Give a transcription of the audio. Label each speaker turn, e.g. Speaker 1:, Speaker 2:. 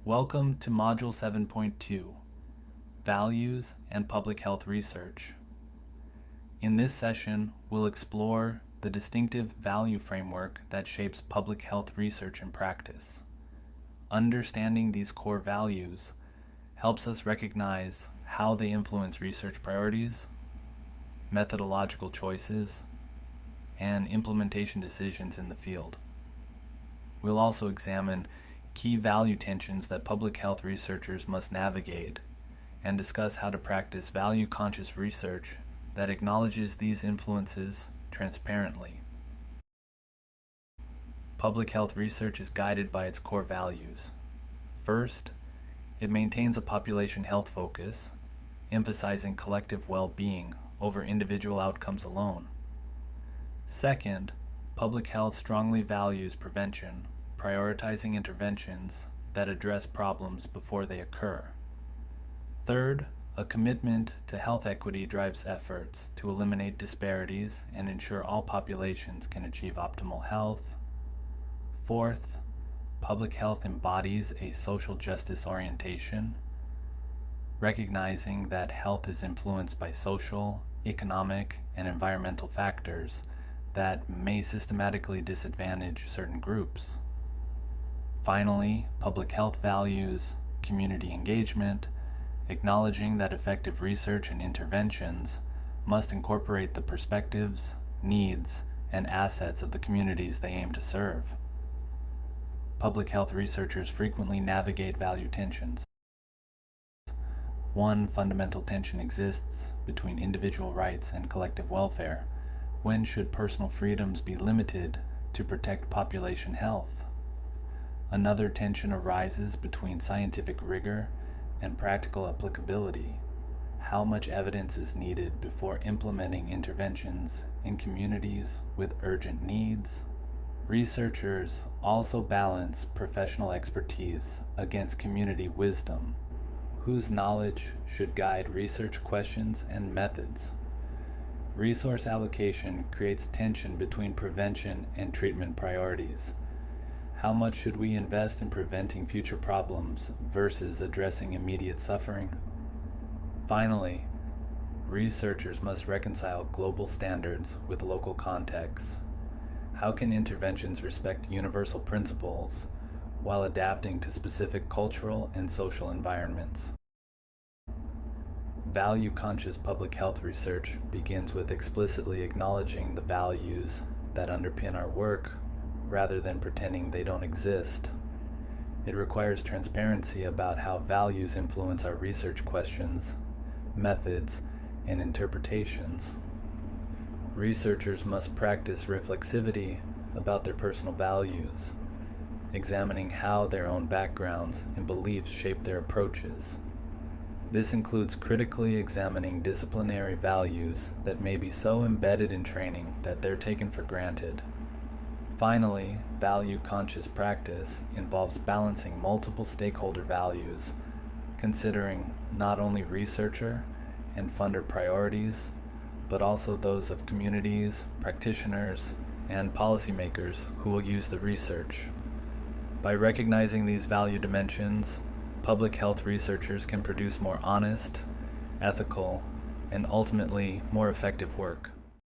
Speaker 1: Welcome to Module 7.2, Values and Public Health Research. In this session, we'll explore the distinctive value framework that shapes public health research and practice. Understanding these core values helps us recognize how they influence research priorities, methodological choices, and implementation decisions in the field. We'll also examine key value tensions that public health researchers must navigate and discuss how to practice value-conscious research that acknowledges these influences transparently. Public health research is guided by its core values. First, it maintains a population health focus, emphasizing collective well-being over individual outcomes alone. Second, public health strongly values prevention, prioritizing interventions that address problems before they occur. Third, a commitment to health equity drives efforts to eliminate disparities and ensure all populations can achieve optimal health. Fourth, public health embodies a social justice orientation, recognizing that health is influenced by social, economic, and environmental factors that may systematically disadvantage certain groups. Finally, public health values community engagement, acknowledging that effective research and interventions must incorporate the perspectives, needs, and assets of the communities they aim to serve. Public health researchers frequently navigate value tensions. One fundamental tension exists between individual rights and collective welfare. When should personal freedoms be limited to protect population health? Another tension arises between scientific rigor and practical applicability. How much evidence is needed before implementing interventions in communities with urgent needs? Researchers also balance professional expertise against community wisdom. Whose knowledge should guide research questions and methods? Resource allocation creates tension between prevention and treatment priorities. How much should we invest in preventing future problems versus addressing immediate suffering? Finally, researchers must reconcile global standards with local contexts. How can interventions respect universal principles while adapting to specific cultural and social environments? Value-conscious public health research begins with explicitly acknowledging the values that underpin our work rather than pretending they don't exist. It requires transparency about how values influence our research questions, methods, and interpretations. Researchers must practice reflexivity about their personal values, examining how their own backgrounds and beliefs shape their approaches. This includes critically examining disciplinary values that may be so embedded in training that they're taken for granted. Finally, value-conscious practice involves balancing multiple stakeholder values, considering not only researcher and funder priorities, but also those of communities, practitioners, and policymakers who will use the research. By recognizing these value dimensions, public health researchers can produce more honest, ethical, and ultimately more effective work.